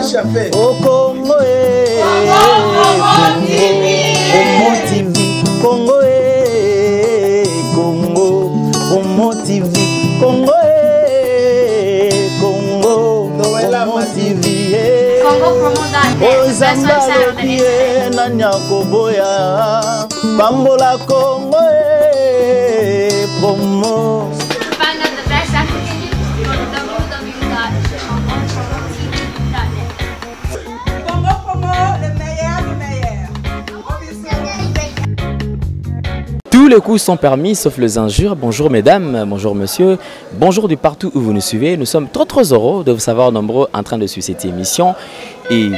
au Congo, Congo TV, Congo, Congo, Congo TV, Congo, Congo, Congo TV, oh Zamba Lopie, Nanya Koboya, Bambola Congo, promo. Tous les coups sont permis, sauf les injures. Bonjour mesdames, bonjour monsieur, bonjour de partout où vous nous suivez. Nous sommes très heureux de vous savoir nombreux en train de suivre cette émission. Et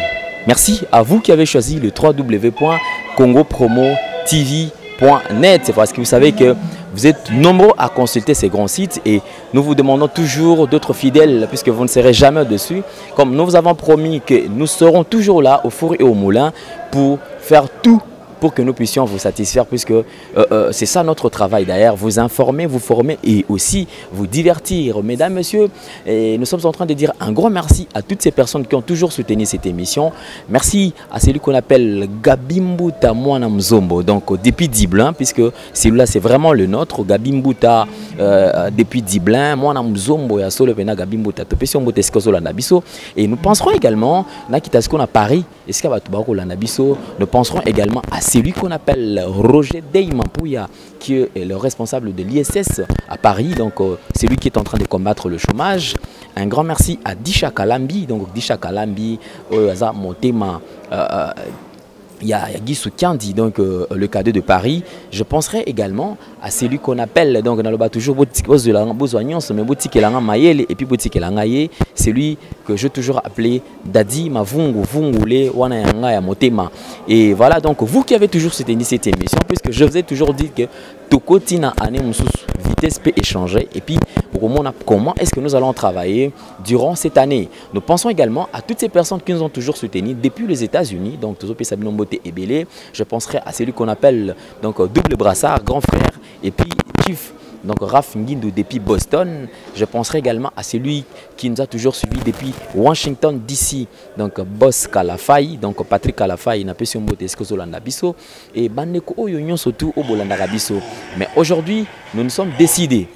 merci à vous qui avez choisi le www.congopromotv.net. C'est parce que vous savez que vous êtes nombreux à consulter ces grands sites et nous vous demandons toujours d'autres fidèles puisque vous ne serez jamais dessus. Comme nous vous avons promis que nous serons toujours là au four et au moulin pour faire tout pour que nous puissions vous satisfaire puisque c'est ça notre travail d'ailleurs, vous informer, vous former et aussi vous divertir. Mesdames, messieurs, et nous sommes en train de dire un grand merci à toutes ces personnes qui ont toujours soutenu cette émission. Merci à celui qu'on appelle Gabimbuta Mwana Mzombo, donc depuis Diblin, puisque celui-là c'est vraiment le nôtre, Gabimbuta depuis Diblin, Mwana Mzombo ya solo pena Gabimbuta Topesio Mbote Skozola Nabiso. Et nous penserons également, Nakitasko na Paris, Eskabatubaroko la Nabiso, nous penserons également à celui qu'on appelle Roger Deimapouya, qui est le responsable de l'ISS à Paris, donc c'est lui qui est en train de combattre le chômage. Un grand merci à Disha Kalambi, donc Disha Kalambi, Motema, il y a Guissou Kandi, donc le cadet de Paris. Je penserai également à celui qu'on appelle, donc dans le bas toujours c'est lui que je toujours appelé Dadi Mavungu Vungule Wanayanga ya Motema. Et voilà, donc vous qui avez toujours soutenu cette émission, puisque je vous ai toujours dit que Tokotina Ane Moussous vitesse peut échanger et puis comment est-ce que nous allons travailler durant cette année. Nous pensons également à toutes ces personnes qui nous ont toujours soutenus depuis les États-Unis, donc Tozope Sabino Mbote et Belé. Je penserai à celui qu'on appelle donc Double Brassard, grand frère, et puis Chief, donc Raph Nguindou depuis Boston. Je penserai également à celui qui nous a toujours suivi depuis Washington DC, donc Boss Kalafai, donc Patrick Kalafai, Napesio Mbote Eskozolanda Biso, et Bandeko Oyonyon surtout au Bolanda Biso. Mais aujourd'hui, nous sommes décidés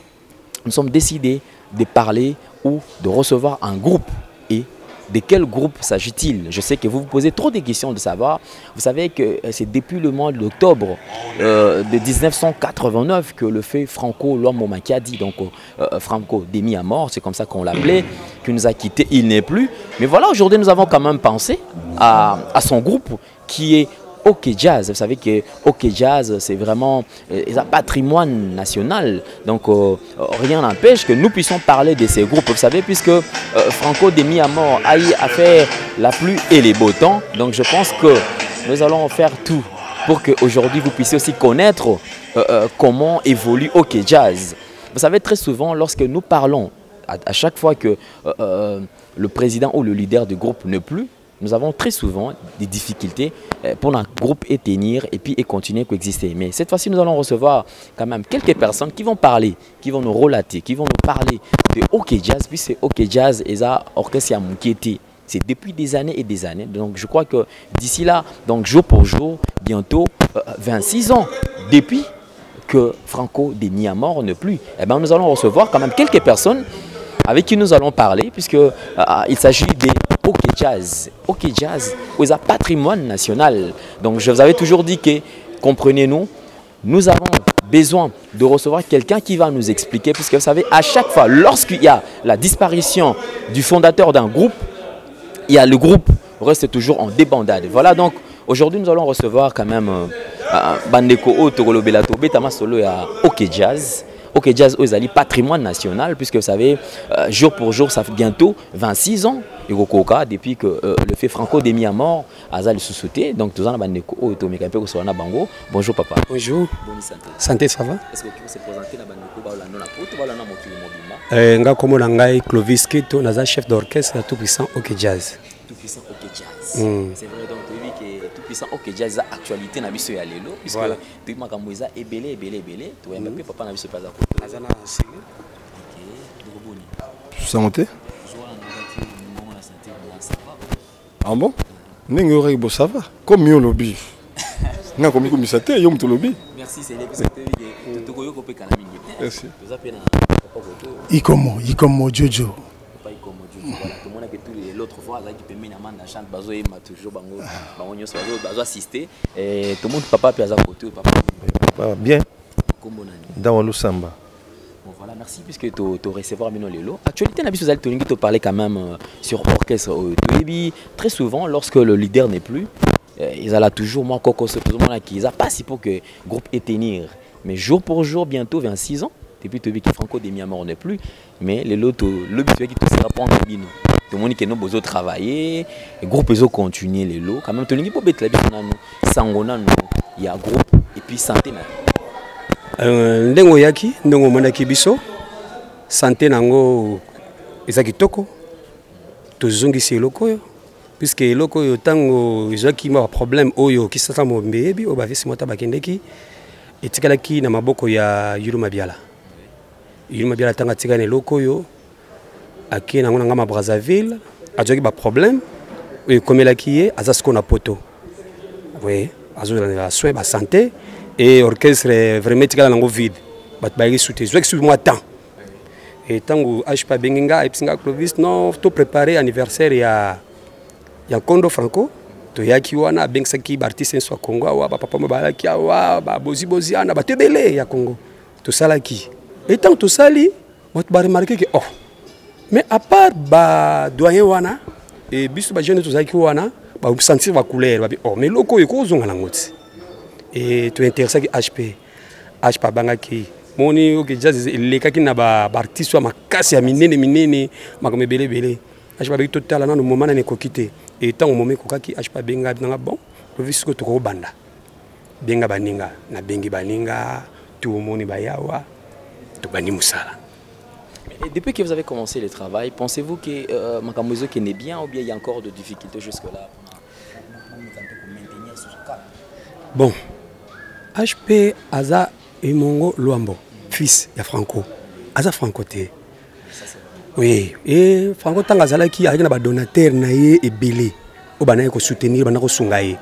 de parler ou de recevoir un groupe. Et de quel groupe s'agit-il? Je sais que vous vous posez trop de questions de savoir. Vous savez que c'est depuis le mois d'octobre de 1989 que le fait Franco Luambo Makiadi, donc Franco démis à mort, c'est comme ça qu'on l'appelait, qui nous a quittés, il n'est plus. Mais voilà, aujourd'hui nous avons quand même pensé à son groupe qui est OK Jazz. Vous savez que OK Jazz, c'est vraiment un patrimoine national. Donc, rien n'empêche que nous puissions parler de ces groupes. Vous savez, puisque Franco démis à mort a eu à faire la pluie et les beaux temps. Donc, je pense que nous allons faire tout pour qu'aujourd'hui, vous puissiez aussi connaître comment évolue OK Jazz. Vous savez, très souvent, lorsque nous parlons, à chaque fois que le président ou le leader du groupe n'est plus, nous avons très souvent des difficultés pour un groupe et tenir et puis continuer à coexister. Mais cette fois-ci, nous allons recevoir quand même quelques personnes qui vont parler, qui vont nous relater, qui vont nous parler de OK Jazz. Puis c'est OK Jazz et ça, orchestre Mouketi. C'est depuis des années et des années. Donc je crois que d'ici là, donc jour pour jour, bientôt 26 ans depuis que Franco démis à mort ne plus. Eh bien, nous allons recevoir quand même quelques personnes avec qui nous allons parler, puisque il s'agit des OK Jazz. OK Jazz, c'est un patrimoine national. Donc je vous avais toujours dit que, comprenez-nous, nous avons besoin de recevoir quelqu'un qui va nous expliquer, puisque vous savez, à chaque fois, lorsqu'il y a la disparition du fondateur d'un groupe, il y a le groupe reste toujours en débandade. Voilà, donc aujourd'hui nous allons recevoir quand même Bandeko Otogolo Belato Betama Solo et OK Jazz. OK Jazz Ozali patrimoine national, puisque vous savez, jour pour jour, ça fait bientôt 26 ans depuis que le fait Franco démis à mort a le sous-sauté. Donc, tout ça, Bango. Bonjour papa. Bonjour. Bonne santé. Santé, ça va? Est-ce que vous pouvez se présenter dans Nga komo nangai Clovis Kito, naza chef d'orchestre à Tout Puissant OK Jazz. Tout Puissant OK Jazz. C'est vrai, donc tu dis que Tout Puissant OK Jazz a actualité na biso ya lelo, puisque tu makambo eza ebele. Tu vois même papa na biso pas za ko. Naza na sili. OK. Santé. Ah bon? Nengue oreille bo ça va. Comme yo lobby. Nga komi komi sate yo mto lobby. Merci c'est l'épisode de Tokoyo Kopé Kanami. Merci. Ikomo Jojo. Pas Ikomo Jojo. Voilà, tout le monde a que tous l'autre fois là qui peut mener amanda chante bazo et m'a toujours bango nyos bazo assister et tout le monde papa puis à côté papa. Bien. Kombo nani. Dans le samba. Bon, voilà, merci puisque tu recevoir Amino Lelo. Actualité, Nabi Souzal Tolingi te parlait quand même sur orchestre. Très souvent, lorsque le leader n'est plus, ils allaient toujours, moi, Coco, tout le monde qui ils a pas si pour que le groupe ait tenir. Mais jour pour jour, bientôt 26 ans, depuis que Franco Demi-Amor n'est plus, mais le but qui tout sera pas en Bino. Tout le monde qui a besoin de travailler, le groupe ils ont continué les lots. Quand même, Tolingi pour mettre la bise, Sangona, il y a groupe et puis santé. Ndengo yaki ndongo manaki biso santé nango eza kitoko tozongisi eloko oyo puisque eloko oyo tango ezaki ma problème oyo kisasa mombebi o bavisi mota bakendeki etikalaki na maboko ya Yulu Mabiala tanga tikana eloko oyo aki nango nanga ma Brazzaville ajoki ba problème oyo komelaki ye azasko na poto oui azo na soin ba santé. Et l'orchestre vraiment est vide. Il y a temps. Et tant que je Benginga et Clovis, non, tout préparé anniversaire, il y a Kondo Franco, il y a Kiwana, Bengsaki, Bartis, soit Congo, Papa Mabalaki, Bozi Boziana, Batebele, il y a Congo. Tout ça là qui. Et tant que tout ça, on va remarquer que, oh, mais à part Doyen Wana, et Bisu Bajane, tout ça qui Wana, on va sentir la couleur, oh, mais loko, il y a quoi et tu intéressé à HP bangaki moni ok jazz les cas qui n'a pas artiste soit ma casse à minene ma comme belé HP avec total na no moment na ko quitter et tant au moment ko kaki HP benga na bon le visco to ko banda benga baninga na bengi baninga tout moni bayawa to bani musala. Et depuis que vous avez commencé le travail, pensez-vous que Makamozo qui n'est bien ou bien il y a encore de difficultés jusque là? Bon, HP Aza Emongo Luambo, fils de Franco. Aza Franco te. Oui, et Franco Tangazala qui a un donateur naïe et belé. Au banaï ko soutenir, banako sungaye.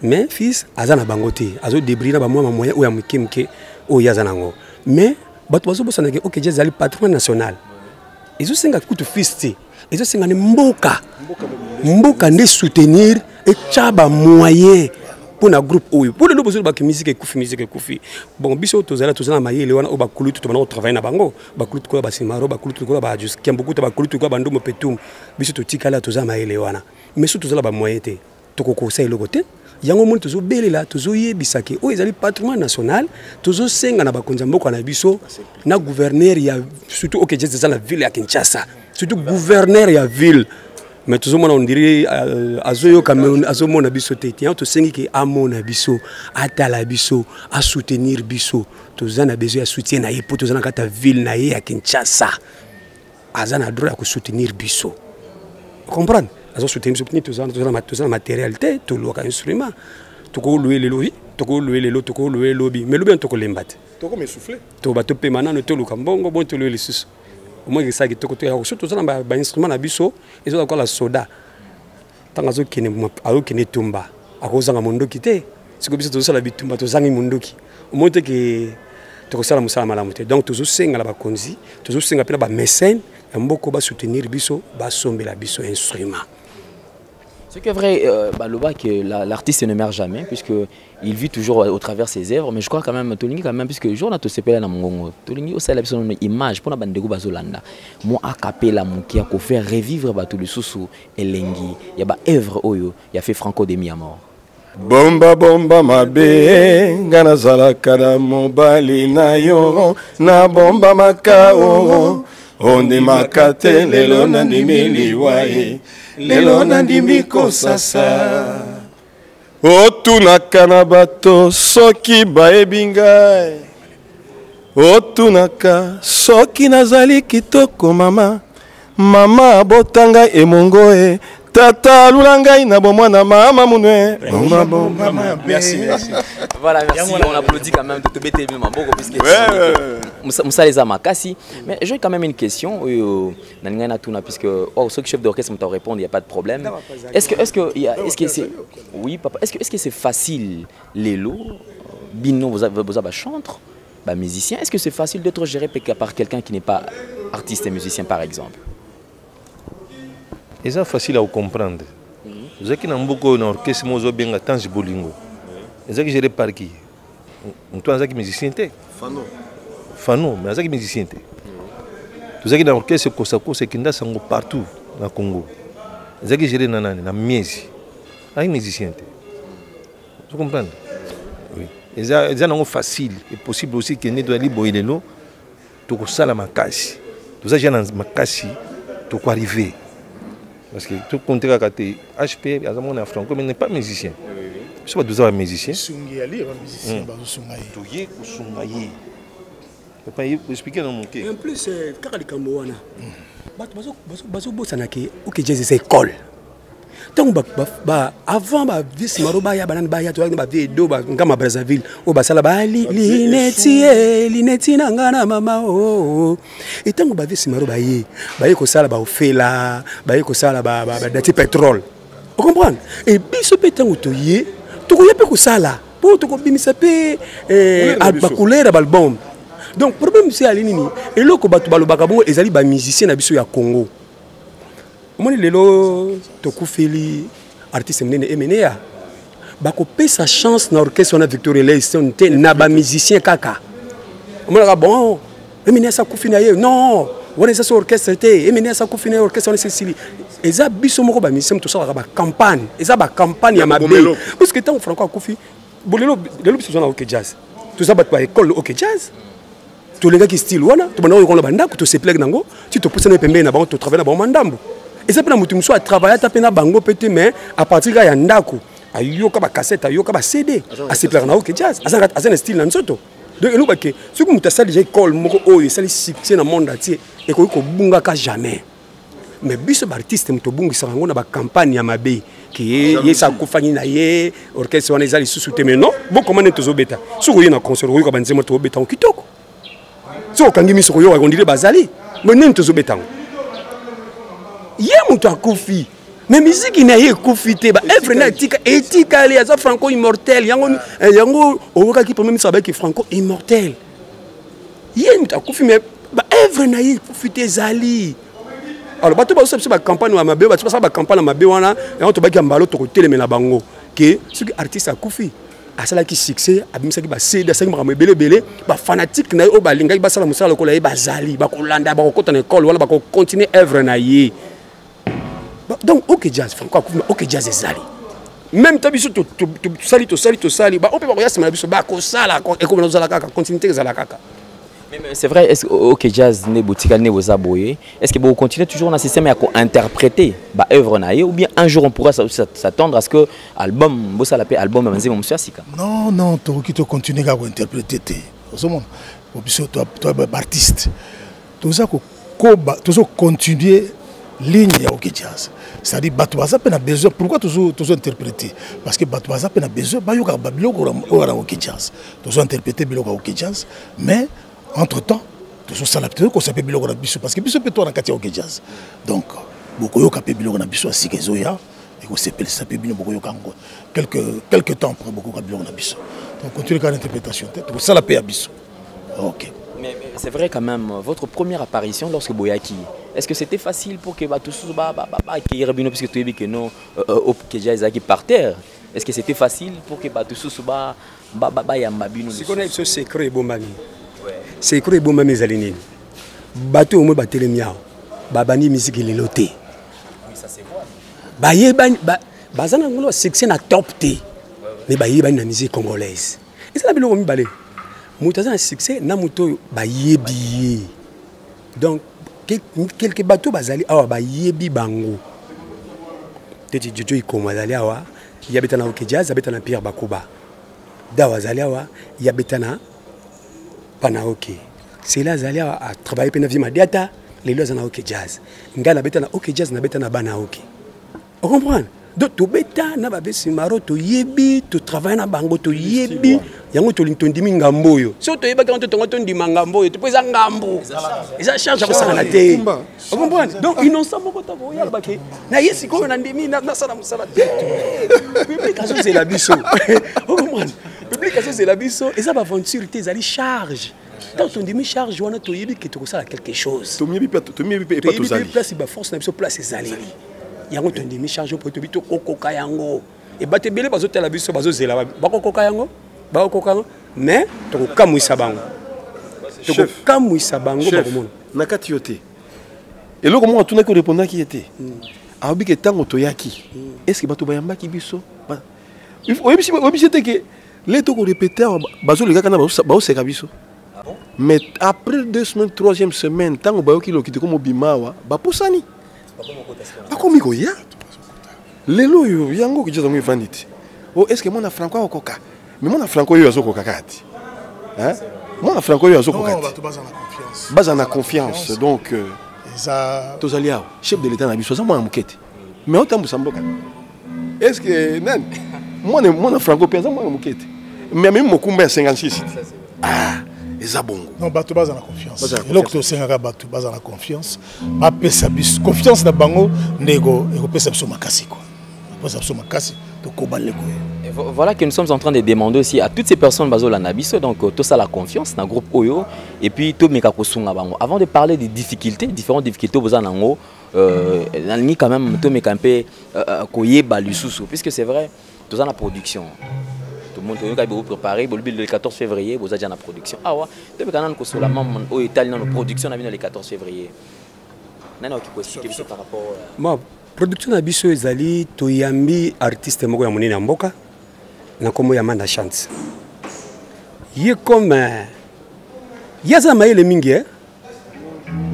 Mais fils Aza na bangote, Azo débris na ba moi moyen ou ya mukimke o yazanango. Mais bato bazo bosana ke ok jazali patron national. Ezo senga kutu fils te. Ezo senga ne mboka ne soutenir et chaba moyen. Pour un groupe pour le besoin de musique et koufi bon biso tozala maye le wana o bakulutu to travailler na bango bakulutu ko basimaro bakulutu ko ba just beaucoup to bakulutu ko bandomo petum biso to tikala tozala maye le wana mais surtout tozala ba moyen te to ko conseil le côté yango mon tozo belela tozo yebisaki o ezali patrimoine national tozo senga na bakonza mboko na biso na gouverneur ya surtout OK just dans la ville ya Kinshasa surtout gouverneur ya ville. Mais tout le monde on dirait azoyo Cameroun azomona biso tete to sengi ke amona biso atala biso a soutenir biso tozana besoin ya soutien na yepo tozana kata ville na ye ya Kinshasa azana droit ya soutenir biso comprendre azo soutenir biso tozana matérialité to loka instrument to ko louer les lobi to ko louer les lobi to ko louer lobi mais lobi to ko lembate to ko me souffler to ba to pe manano to loka mbongo bon to louer les sus. Moi, je sais que tout le instrument na biso, ils ont encore la soda. Tant que qui ne tumba, à cause d'un monde qui était, c'est comme si tout ça la bitumba, tout ça ni monde qui. Au moins que tout ça la musala malamute. Donc toujours singa la bakonzi, toujours singa pela ba mécène, un beaucoup ba soutenir biso, ba somber la biso instrument. C'est que vrai, l'artiste ne meurt jamais, puisqu'il vit toujours au travers de ses œuvres, mais je crois quand même, Tolingi, puisque le jour où on a tout dans mon Tolingi, aussi, il a une image pour la bande de Bazolanda. Moi, à capella, qui a fait revivre tout le sous et l'engi. Il y a une œuvre, il y a fait Franco Demi-Amor. Bomba bomba mabe ngana zala kada mobali na yo na bomba makao onde makate lelo na ndimili wae lelo na ndimiko sasa otunaka na bato soki bayebi ngai otunaka soki nazali kitoko mama mama abotanga emongo e tata lulangai na bomwana mama munwe. Merci. Voilà, merci. On applaudit quand même de te bêter le mambo puisque Moussa les Makassi. Mais j'ai quand même une question. Puisque ce chef d'orchestre me répondre, il n'y a pas de problème. Est-ce que c'est oui papa, est-ce que c'est facile les lots Bino vous avez chanteur, musicien, est-ce que c'est facile d'être géré par quelqu'un qui n'est pas artiste et musicien par exemple? C'est facile à comprendre. Vous avez un orchestre qui est bien Tange Bolingo. Vous avez géré par qui? Vous avez musicien? Fano, mais vous avez musicien. Vous avez un orchestre qui est partout dans le Congo. Vous avez géré dans la Miesi. Vous avez musicien. Vous comprenez? Oui. C'est facile et possible aussi que nous devons aller au tout ça la makasi. Tout ça j'ai dans makasi tout arriver. Parce que tout compte à côté HP à mon franco mais n'est pas musicien. Je suis pas deux musicien. Sungi ali est musicien ba sungai. Touye ou sungai. Je peux expliquer dans mon cas. En plus car les Camboana. Bazo bosana ke OK jazz c'est école. Donc avant vice maroba ya banane ba ya to ba video ba ngama Brazzaville o ba sala ba lineti na ngana mama o et tant ba vice maroba ye ba ko sala ba ofela ba ko sala ba dati pétrole vous comprenez et biso petango to ye to ko yepe ko sala pour to ko bimisa pe ba couleur ba album donc problème c'est ali nini et loko ba to ba lobaka bongo ezali ba musicien na biso ya Congo. Moi, lelo tokufeli artiste mnene emenea bako pesa chance na orchestre na Victoria Leison te na ba musicien kaka. Moi bon emenea sa kufina ye non on est ça orchestre te emenea sa kufina orchestre na Cécilie eza biso moko ba musicien to sala ba campagne eza ba campagne ya mabe parce que tant franco akufi bolelo lelo biso na OK jazz tout ça bat ba école OK jazz to lenga ki style wana to bana ko la banda ko to se plague nango si to pousse na pembe na ba to travailler na ba mandambo. Et c'est pour nous à travailler à bango petit mais à partir de yandako ayoka ba cassette ayoka ba CD à se plaire na OK jazz à un style nan soto donc nous ba que ce que muta sali école moko oyo sali succès na monde entier et ko bunga ka jamais mais biso artiste muto bungi sango na ba campagne ya mabe qui est sa kufani na ye orchestre wana ezali susu te mais non bon comment neto beta soko ye na concert ko ba nzema to beta kitoko so kangi miso ko yo wa kondire bazali mais neto beta il y a mon koufi mais musique n'a pas koufi te ba œuvre na etika ali aza franco immortel yango owoka ki premier ministre avec franco immortel il y a mon koufi mais ba œuvre na koufi te zali alors bato ba so ba campagne wa mabe bato ba campagne mabe wana yango to ba ki mbalo to ko telemela bango que ce artiste a koufi asala ki succès abimisa ki ba CD asala ma belé ba fanatique na o ba linga ba sala musala ko la ba zali ba ko landa ba ko kota na école wala ba ko continuer œuvre na ye. Donc OK jazz franco OK jazz ezali même tabiso to sali ba on peut pas regarder ça biso ba ko sala et comme nous ala kaka continuer ezala kaka. Mais c'est vrai, est-ce que OK jazz ne boutika ne vous aboyer, est-ce que vous continuez toujours dans le système à interpréter ba œuvre na ou bien un jour on pourra s'attendre à ce que album bossa la paix album manzi mon monsieur Sika? Non to qui to continuer à interpréter au ce monde biso toi artiste tout ça ko continuer ligne ya OK jazz c'est-à-dire bato baza pe na besoin pourquoi toujours interpréter parce que bato baza pe na besoin ba yoka ba biloko ora OK jazz toujours interpréter biloko OK jazz mais entre temps toujours ça la peut ko s'appelle biloko na biso parce que biso pe to na kati ya OK jazz donc beaucoup yoka pe biloko na biso asika ezoya et ko s'appelle ça pe biloko yoka ngo quelque temps après beaucoup ka biloko na biso donc continue ka l'interprétation tout ça la pe ya biso. OK. Mais c'est vrai quand même, votre première apparition lorsque Boyaki, est-ce que c'était facile pour que tout ce qui est revenu puisque tu as dit que non, que Jaizaki par terre? Est-ce que c'était facile pour que tout ce yambabino? C'est qu'on a ce secret bombami. Secret bombami zalini. Bateau au moins batele miao. Babani musique il est loté. Oui, ça c'est vrai. Baye bazana ngolo section na top T. Mais baye bani na musique congolaise. Et ça la bilo mi balé. Moutaza un succès na muto ba yebi donc quelques bateaux bazali awa ba yebi bango teti jojo ikoma zali awa yabeta na OK jazz yabeta na Pierre Bakuba dawa zali awa yabeta na pana OK c'est là zali awa a travailler pe na vie madiata les lois na OK jazz ngala beta na OK jazz na beta na bana OK Vous comprenez? Donc, tu bêta, na babe simaro, tu yebi, tu travailles na bango, tu yebi. Yango tu l'intondimi ngambo yo. Si tu yeba quand tu t'entends ngambo yo, tu peux ngambo. Et ça charge à ça la tête. Vous comprenez? Donc, innocent beaucoup ta voya baké. Na yesi ko na ndimi na sala musala. Publication c'est la biso. Vous comprenez? Publication c'est la biso et ça va aventure tes ali charge. Quand on demi charge, on a tu yebi que tu resala quelque chose. Tu yebi pas tout ça. Place ba force na biso place ezali. Yango to ndimi charge pour te bito kokoka yango et ba te belé bazo tela biso bazo zela ba kokoka yango ba kokoka mais to kamwisa bango to kamwisa bango ba komona nakati yote et là comment tu n'as que répondre qui était abi que tango to yaki est-ce que bato bayamba ki biso il faut obligé que les to ko répéter bazo le gars kana ba seka biso mais après 2 semaines 3e semaine tango ba yoki lokiti comme bimawa ba posani akomi koya lelo yo yango kijaza mu vanditi oh est-ce que mon franco okoka mais mon franco yo azokoka kati hein mon franco yo azokoka kati base na confiance donc ça tozali awo chef de l'état na biso ça moi mukete mais otambu samboka est-ce que nan mon franco pensa moi mukete mais même mokumba 56 ah eza bongo non bato baza na confiance eloko tosengaka bato baza na confiance bapesa biso confiance na bango ndeko ekopesa biso makasi quoi epesa biso makasi tokobale koyo. Voilà que nous sommes en train de demander aussi à toutes ces personnes bazola na biso donc tout ça la confiance dans le groupe Oyo et puis tout meka kosunga bango avant de parler des difficultés différentes difficultés boza nango nani quand même tout meka un peu koyeba lisusu puisque c'est vrai tout ça la production. Tout le monde est préparé. Le 14 février, vous êtes déjà en production. Ah ouais, depuis que nous avons au Italie dans la production, le 14 février. Nous avons expliqué par rapport à... Moi, production de Bisso Ezali, Toyambi, artiste moko ya monene mboka, na komo ya manda chance. Yé comme yaza maele mingi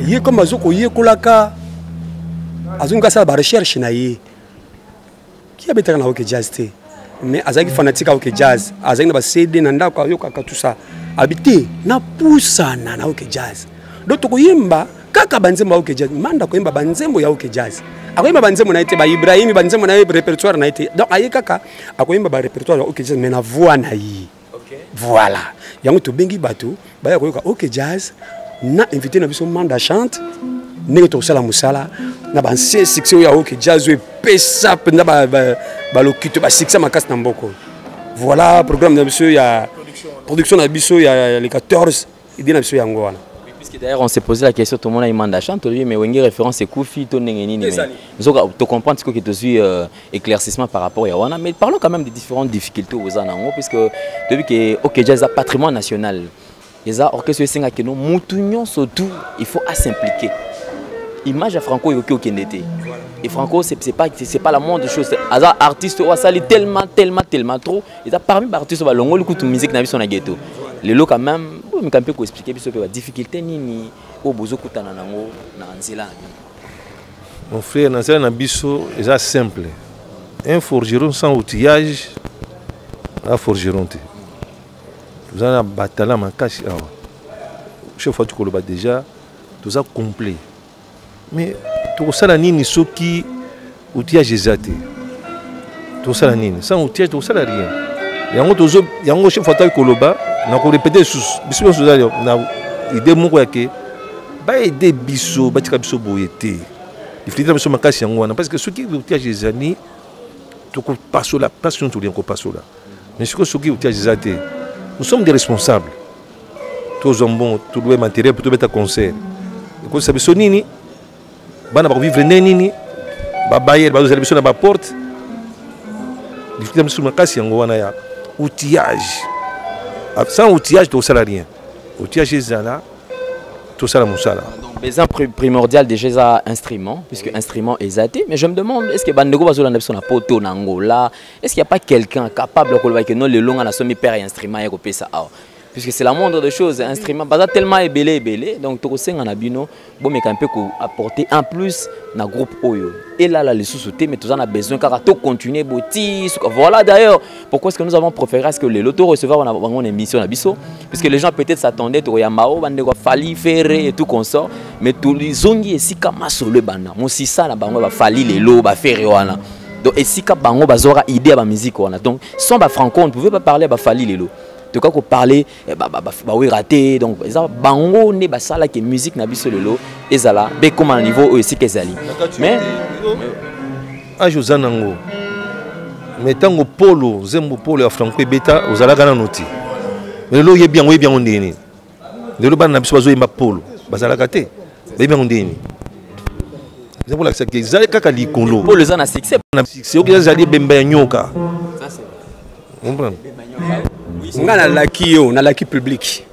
yé comme azoko yé kolaka azunga sa ba recherche na yé. Qui a betaka na OK jazz té? Mais azaki fanatique OK jazz, azaki na ba CD na ndako yoka tout ça. Habité na poussa na OK jazz. Donc to koyemba kaka banzembo OK jazz, manda koyemba banzembo ya OK jazz. Akoyemba banzembo na été ba Ibrahim banzembo na répertoire na été. Donc aye kaka akoyemba ba répertoire ya OK jazz mais na voix na yi. OK. Voilà. Yango to bengi bato ba ya koyoka OK jazz na invité na biso manda chante. Nenge to sala musala na ba succès ya OK jazz we pesa penda ba lokito ba succès makasi na mboko. Voilà programme na biso ya production na biso ya les 14 idée na biso yango wana. Puisque d'ailleurs on s'est posé la question tout le monde a demandé à chanter lui mais wengi référence c'est Koufi to nengeni mais tu comprends ce que tu suis éclaircissement par rapport à wana mais parlons quand même des différentes difficultés aux anango puisque depuis que OK jazz a patrimoine national les orchestres singa que nous moutounions surtout il faut à s'impliquer. Image à Franco et Okendete. Et Franco, c'est pas la moindre chose. Les artistes ont sali tellement trop. Et parmi les artistes, ils ont écouté musique dans le ghetto. Les lots quand même, je peux expliquer la difficulté ni au bozo kutana nango na nzela. Mon frère, dans la biso, c'est simple. Un forgeron sans outillage, un forgeron. Vous avez un bataille à cache. Chaque fois que tu connais déjà, tout ça complet. Mais tout ça, nini soki outillage exact. Tout ça, nini sans outillage, tout ça, rien. Yango chef fatal koloba, na ko répéter sous biso sous na idée moko yake ba aider biso ba tika biso boyete. Il faut dire biso makasi yango wana parce que soki outillage ezani to ko passo la passion to rien ko passo là. Mais soki outillage exact, nous sommes des responsables. Tous en bon, tout le matériel pour tout mettre à concert. Et quand ça biso nini bana ba vivre nini ba bayer ba zo biso na ba porte difficulté sur makasi yango wana ya outillage sans outillage tout ça rien outillage ezala tout ça la musala donc besoin primordial déjà ça instrument puisque instrument exacté mais je me demande est-ce que bandeko bazo na biso na poto na ngola est-ce qu'il y a pas quelqu'un capable de que non le long na somi père instrument ya kopesa ah puisque c'est la moindre des choses, instrument pas tellement ébélé, donc tu sais en abino, bon mais un peu apporter en plus dans groupe Oyo. Et là les sous-sautés, mais tout ça on a besoin car tout continuer botti. Voilà d'ailleurs pourquoi est-ce que nous avons préféré à ce que les lotos receveurs on a une émission à biso, puisque les gens peut-être s'attendaient au Yamao, bande quoi Fali Ferré et tout consort, mais tous les zongi ici comme sur le banda. Mon si ça la bango va Fali les lots, va Ferré wana. donc et si ka bango bazora idée ba musique wana donc sans ba franco on ne pouvait pas parler ba Fally lelo de quoi qu'on parlait bah oui raté donc ça bango ne ba sala que musique na biso lelo ezala be comme un niveau aussi qu'ezali mais ajozanango mais tango polo zembo polo ya franco beta ozalaka na noti lelo yebi yango ndeni lelo bana biso bazo yemba polo bazalaka te yebi yango ndeni c'est pour la que ezali kaka likolo polo za na succès c'est ok ezali bemba ya nyoka ça c'est comprendre nga na laki yo na laki public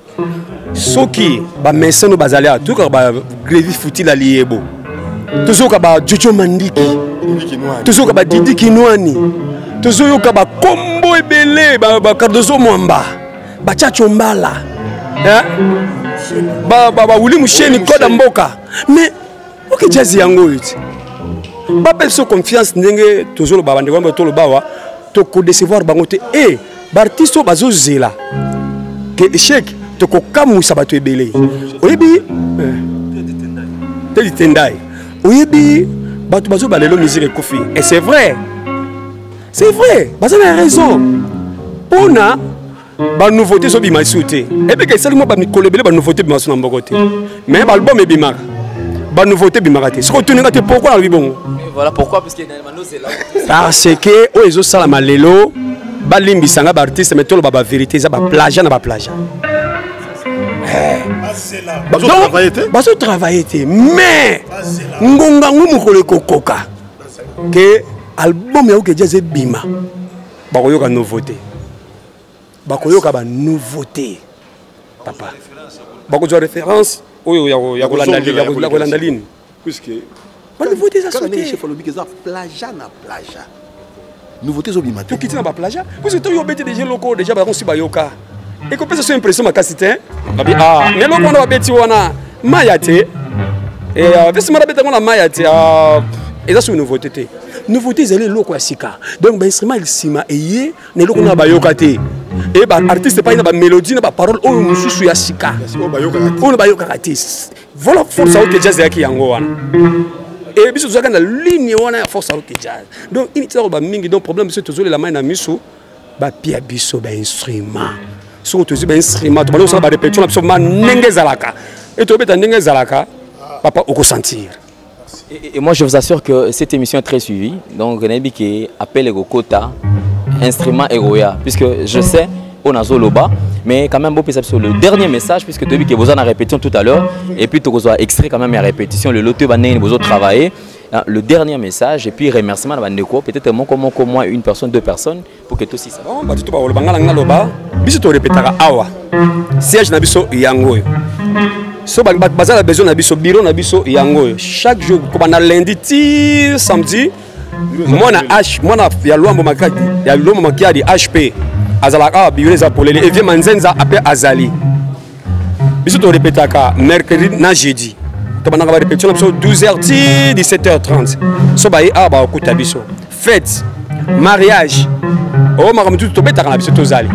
soki ba meseno bazali a tout ba grevi futi la liebo tozoka ba Jojo Mandiki tozoka ba Didi Kinwani tozoka ba kombo ebele ba Cardozo Mwamba ba Chacho Mbala ba Wuli Musheni Koda Mboka mais ok jazz yango yiti ba perso confiance ndenge tozolo ba bande kwamba tolo bawa to ko décevoir bango te Bartisto bazo zela que échec to ko kamusa bato ebele oyebi teli tendai oyebi bato bazo balelo musique kofi et c'est vrai bazo na raison pona ba nouveauté so bima souté et puis que ça mo ba mikolebele ba nouveauté bima so na mbokote mais ba album ebimaka ba nouveauté bimaka te soko tuninga te pourquoi na bibongo voilà pourquoi parce que na manozela parce que o ezo sala malelo balimbi sanga ba artiste mais tolo ba vérité ça ba plagiat na ba plagiat bazo travailler mais ngonga ngumu kole kokoka que album ya oke jazz bima ba koyoka nouveauté ba koyoka ba nouveauté papa ba ko référence oyo ya kolanda ligne puisque ba nouveauté ça sauté chef lobi ça plagiat na plagiat nouveauté zo bima to kitina ba plagiat parce que to yo beti déjà loko déjà ba konsi ba yoka et que peut-être c'est impression ma casité babi mais loko na ba beti wana mayate et vesi mara beta ngona mayate et ça c'est une nouveauté nouveauté zeli loko ya sika donc ba instrument il sima eye ne loko na ba yoka te et ba artiste pas na ba mélodie na ba parole o mususu ya sika o ba yoka te voilà force au que jazz yaki yango wana et biso zaka na ligne wana ya force au que jazz donc initial ba mingi donc problème c'est toujours la main na miso ba pia biso ba instrument so to ba instrument to ba so ba répétition biso ma ndenge zalaka et to beta ndenge zalaka papa au sentir. Et moi je vous assure que cette émission est très suivie donc Nabi qui appelle les quota instrument egoya puisque je sais on a Zoloba mais quand même beau sur le dernier message puisque tu as vu que vous en a répétition tout à l'heure et puis tu as extrait quand même la répétition le loto bané vous autres travailler le dernier message et puis remerciement à Bandeko peut-être moi une personne deux personnes pour que tout aussi ça bon bah tu vas le bangala ngaloba biso to répétera awa siège na biso yango so bazala besoin na biso bureau na biso yango chaque jour comme na lundi ti samedi moi na ya Luambo Makadi HP azalaka bureau za polele et vient manzenza appel azali biso to répétaka mercredi na jeudi to bananga ba répétition biso 12h 17h30 so ba ba okuta biso fête mariage o makamutu to betaka na biso to zali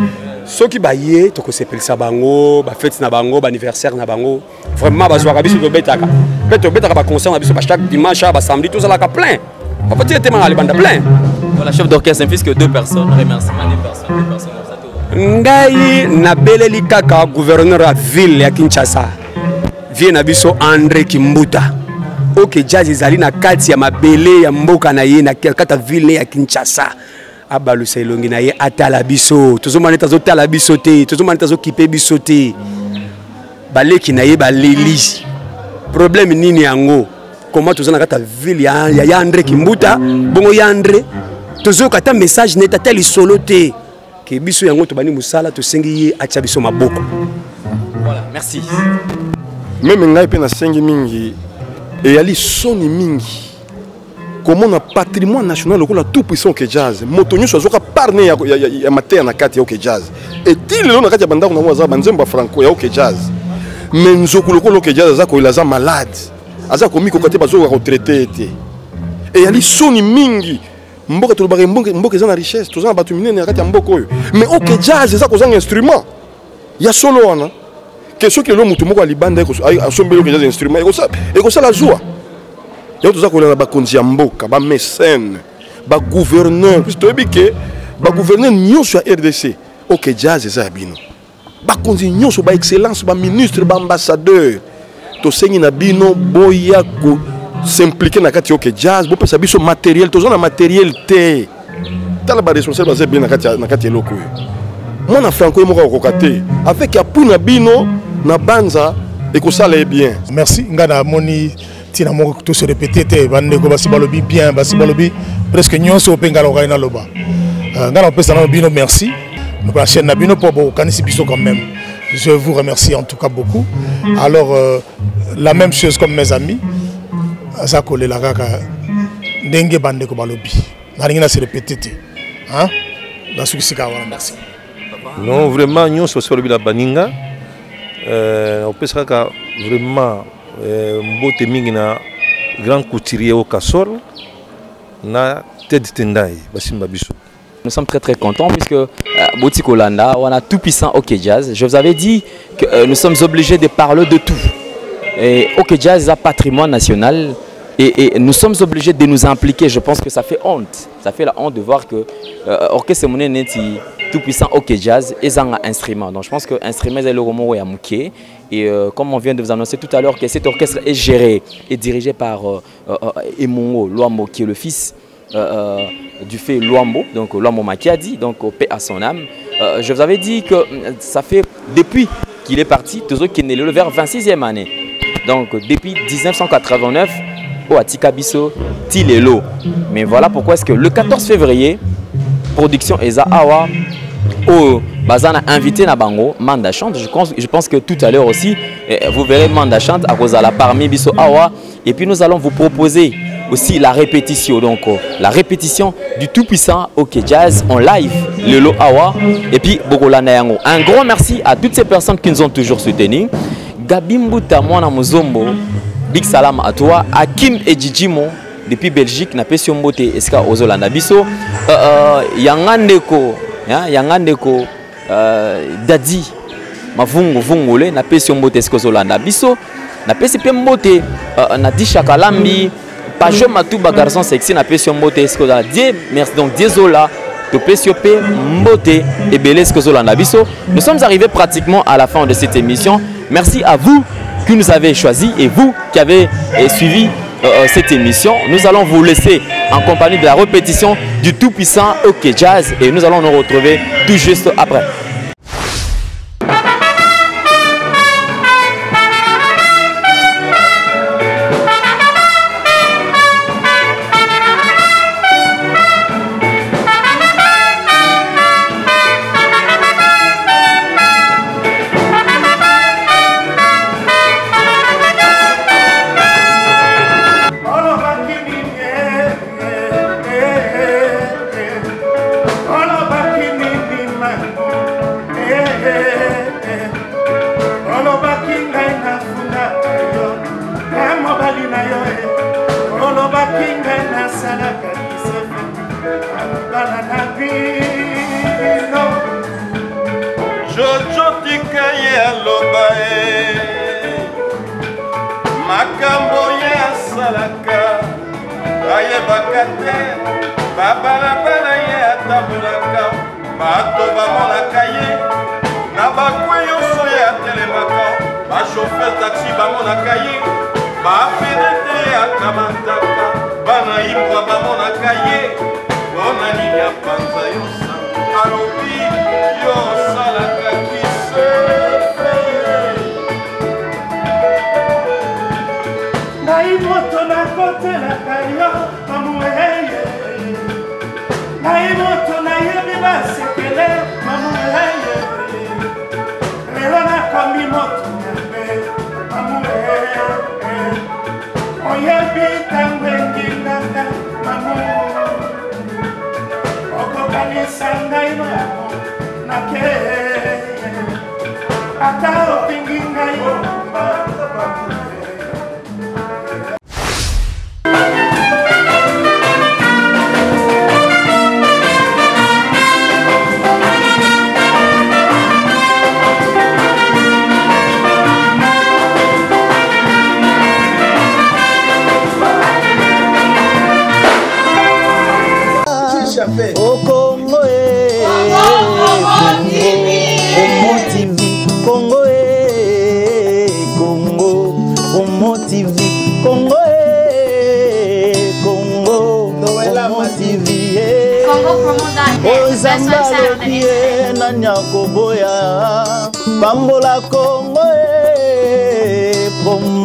soki ba ye to ko sepelisa bango ba fête na bango ba anniversaire na bango vraiment ba zwaka biso to betaka pe to betaka ba concert na biso ba chaque dimanche ba samedi to zalaka plein on peut dire tellement les bandes plein voilà chef d'orchestre fils que deux personnes remerciement des personnes ngai na beleli kaka gouverneur à ville ya Kinshasa vie na biso André Kimbuta OK jazz ezali na kati ya mabele ya mboka na ye na kata ville ya Kinshasa abalusa elongi na ye atala biso tozomana tazo tala biso te tozomana tazo kipe biso te baleki na ye baleli problème nini yango comment tozana kata ville ya André Kimbuta bongo ya André tozo kata message neta tel solo te ke biso yango to bani musala to sengi ye acha biso maboko voilà merci même ngai pe na sengi mingi et ali soni mingi comment na patrimoine national lokola tout puissant que jazz motonyo so zoka parne ya mater na kati ya OK jazz et il lo na kati ya bandako na waza banzemba franco ya OK jazz mais nzoku lokola OK jazz za ko ilaza malade aza komi ko kati bazo ko traiter te et ali soni mingi mboka to bare mboka za na richesse to za na batu minene na kati ya mboko oyo mais OK jazz za ko za instrument ya solo wana question que lo mutu moko alibanda ko asombelo OK jazz instrument et ko ça la joie. Il y a tout ça qu'on a bakonzi mboka ba mécène ba gouverneur puisque toyebi ke ba gouverneur nyonso ya RDC OK jazz eza bino ba konzi nyonso ba excellence ba ministre ba ambassadeur to sengi na bino boya ko s'impliquer na kati OK jazz bo pesa biso matériel to zona matériel te tala ba responsable ba zebe na kati eloko moi na franco moko ko kate avec appui na bino na banza et que ça allait bien. Merci ngana moni tina moko to se répéter te bande ko basi balobi bien basi balobi presque nyonso pengala ko na loba ngana pesa na bino merci nous la chaîne na bino pour kanisi biso quand même je vous remercie en tout cas beaucoup alors la même chose comme mes amis ça coller la kaka ndenge bande ko balobi na ringina se répéter te hein dans ce qui s'est voilà merci non vraiment nyonso so balobi la baninga on peut se dire vraiment mbote mingi na grand couturier au Kassor na Ted Tendai basimba biso. Nous sommes très très contents puisque Boutique Olanda, on a tout puissant OK Jazz. Je vous avais dit que nous sommes obligés de parler de tout. Et OK Jazz est un patrimoine national et nous sommes obligés de nous impliquer. Je pense que ça fait honte. Ça fait la honte de voir que Orchestre Moné Neti tout puissant OK Jazz est un instrument. Donc je pense que l'instrument est le romo et Amouké. Et comme on vient de vous annoncer tout à l'heure que cet orchestre est géré et dirigé par Emongo Luambo qui est le fils du fait Luambo, donc Luambo Makiadi, donc paix à son âme. Je vous avais dit que ça fait depuis qu'il est parti, toujours qu'il est vers 26e année. Donc depuis 1989, au Atikabiso, Tilelo. Mais voilà pourquoi est-ce que le 14 février, production Eza Awa, au Bazana invité na bango Manda chante. Je pense que tout à l'heure aussi, vous verrez Manda chante à cause de la parmi Biso Awa. Et puis nous allons vous proposer aussi la répétition, donc la répétition du tout-puissant OK Jazz en live, Lelo Awa et puis Bogolana Yango. Un grand merci à toutes ces personnes qui nous ont toujours soutenus. Gabimbuta Mwana Muzombo, big salam à toi. Hakim et Djidjimo depuis Belgique, na pesio mbote eska ozolanda biso. Yangandeko, Yangandeko Dadi Mavungu Vungule na pesio mbote eska ozolanda biso. Na pesi pe mbote na Disha Kalambi. Pajo Matouba garçon sexy na pesio mbote esko za die merci donc désolé to pesio pe mbote et belé esko zolanda biso. Nous sommes arrivés pratiquement à la fin de cette émission. Merci à vous qui nous avez choisi et vous qui avez suivi cette émission. Nous allons vous laisser en compagnie de la répétition du tout puissant OK Jazz et nous allons nous retrouver tout juste après. au Congo Promo TV Congo Congo Promo TV Congo Congo Promo TV Congo Promo Ozambalokie na Nyakoboya Pambola Congo Promo